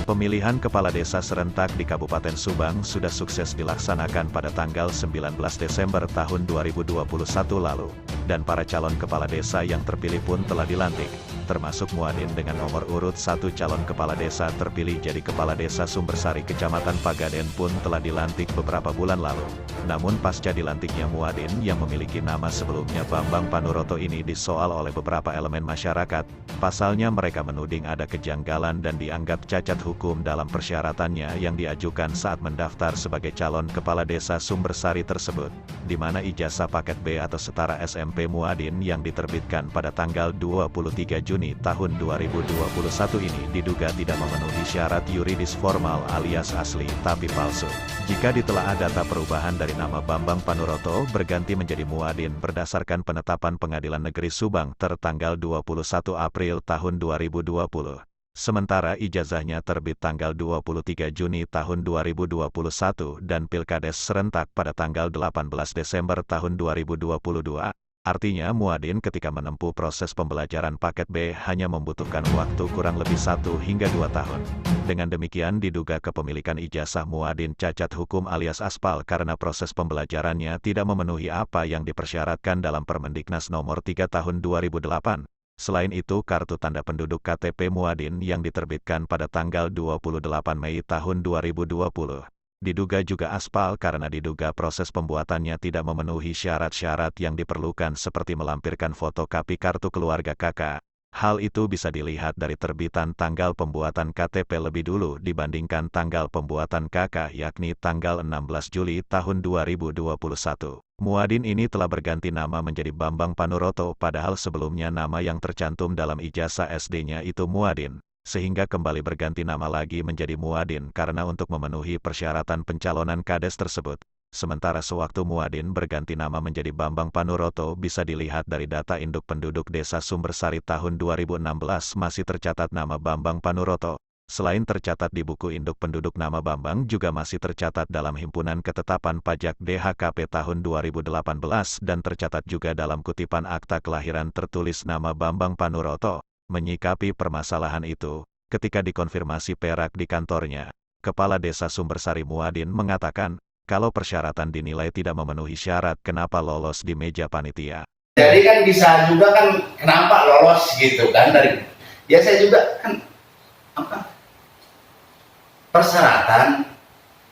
Pemilihan kepala desa serentak di Kabupaten Subang sudah sukses dilaksanakan pada tanggal 19 Desember tahun 2021 lalu, dan para calon kepala desa yang terpilih pun telah dilantik, termasuk Muadin dengan nomor urut 1 calon kepala desa terpilih jadi Kepala Desa Sumbersari Kecamatan Pagaden pun telah dilantik beberapa bulan lalu. Namun pasca dilantiknya Muadin yang memiliki nama sebelumnya Bambang Panuroto ini disoal oleh beberapa elemen masyarakat, pasalnya mereka menuding ada kejanggalan dan dianggap cacat hukum dalam persyaratannya yang diajukan saat mendaftar sebagai calon kepala desa Sumbersari tersebut, di mana ijazah paket B atau setara SMP Muadin yang diterbitkan pada tanggal 23 Juni tahun 2021 ini diduga tidak memenuhi syarat yuridis formal alias asli tapi palsu. Jika ditelaah data perubahan dari nama Bambang Panuroto berganti menjadi Muadin berdasarkan penetapan Pengadilan Negeri Subang tertanggal 21 April tahun 2020. Sementara ijazahnya terbit tanggal 23 Juni tahun 2021 dan Pilkades serentak pada tanggal 18 Desember tahun 2022. Artinya Muadin ketika menempuh proses pembelajaran paket B hanya membutuhkan waktu kurang lebih 1 hingga 2 tahun. Dengan demikian diduga kepemilikan ijazah Muadin cacat hukum alias aspal karena proses pembelajarannya tidak memenuhi apa yang dipersyaratkan dalam Permendiknas nomor 3 tahun 2008. Selain itu kartu tanda penduduk KTP Muadin yang diterbitkan pada tanggal 28 Mei tahun 2020. Diduga juga aspal karena diduga proses pembuatannya tidak memenuhi syarat-syarat yang diperlukan seperti melampirkan fotokopi kartu keluarga kakak. Hal itu bisa dilihat dari terbitan tanggal pembuatan KTP lebih dulu dibandingkan tanggal pembuatan kakak yakni tanggal 16 Juli tahun 2021. Muadin ini telah berganti nama menjadi Bambang Panuroto padahal sebelumnya nama yang tercantum dalam ijazah SD-nya itu Muadin, sehingga kembali berganti nama lagi menjadi Muadin karena untuk memenuhi persyaratan pencalonan kades tersebut. Sementara sewaktu Muadin berganti nama menjadi Bambang Panuroto bisa dilihat dari data induk penduduk desa Sumbersari tahun 2016 masih tercatat nama Bambang Panuroto. Selain tercatat di buku induk penduduk nama Bambang juga masih tercatat dalam Himpunan Ketetapan Pajak DHKP tahun 2018 dan tercatat juga dalam kutipan akta kelahiran tertulis nama Bambang Panuroto. Menyikapi permasalahan itu, ketika dikonfirmasi Perak di kantornya, Kepala Desa Sumbersari Muadin mengatakan, kalau persyaratan dinilai tidak memenuhi syarat kenapa lolos di meja panitia. Jadi kan bisa juga kan kenapa lolos gitu kan dari, ya saya juga kan persyaratan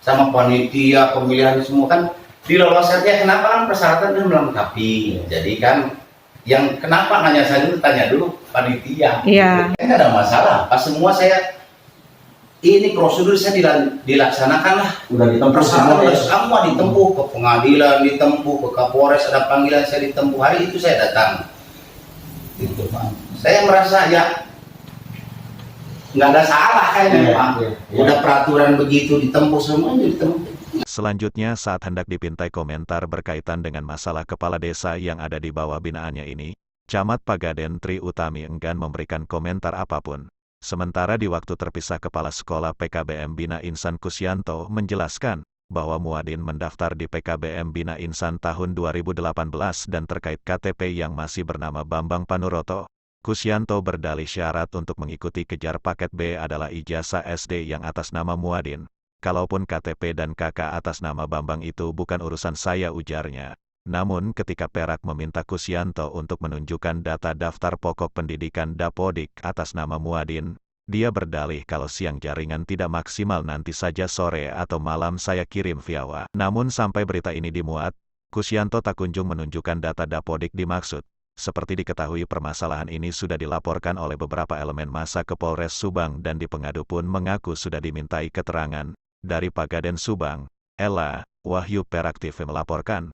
sama panitia pemilihan semua kan diloloskannya kenapa kan persyaratan melengkapi. Jadi kan yang kenapa nanya saya dulu tanya dulu panitia. Iya. Gitu. Nggak ada masalah. Pas semua saya ini prosedur saya dilaksanakan lah. Udah ditempuh semua ditempuh ke pengadilan, ditempuh ke Kapolres, ada panggilan saya ditempuh hari itu saya datang. Gitu Pak. Saya merasa ya nggak ada salah kayaknya Pak. Udah peraturan begitu ditempuh semuanya ditempuh. Selanjutnya saat hendak dipintai komentar berkaitan dengan masalah kepala desa yang ada di bawah binaannya ini, Camat Pagaden Tri Utami enggan memberikan komentar apapun. Sementara di waktu terpisah Kepala Sekolah PKBM Bina Insan Kusyanto menjelaskan bahwa Muadin mendaftar di PKBM Bina Insan tahun 2018 dan terkait KTP yang masih bernama Bambang Panuroto, Kusyanto berdalih syarat untuk mengikuti kejar paket B adalah ijazah SD yang atas nama Muadin. Kalaupun KTP dan KK atas nama Bambang itu bukan urusan saya ujarnya. Namun ketika Perak meminta Kusyanto untuk menunjukkan data daftar pokok pendidikan Dapodik atas nama Muadin, dia berdalih kalau siang jaringan tidak maksimal nanti saja sore atau malam saya kirim via WA. Namun sampai berita ini dimuat, Kusyanto tak kunjung menunjukkan data Dapodik dimaksud. Seperti diketahui permasalahan ini sudah dilaporkan oleh beberapa elemen massa ke Polres Subang dan di pengadu pun mengaku sudah dimintai keterangan. Dari Pagaden Subang, Ella Wahyu Perak TV melaporkan.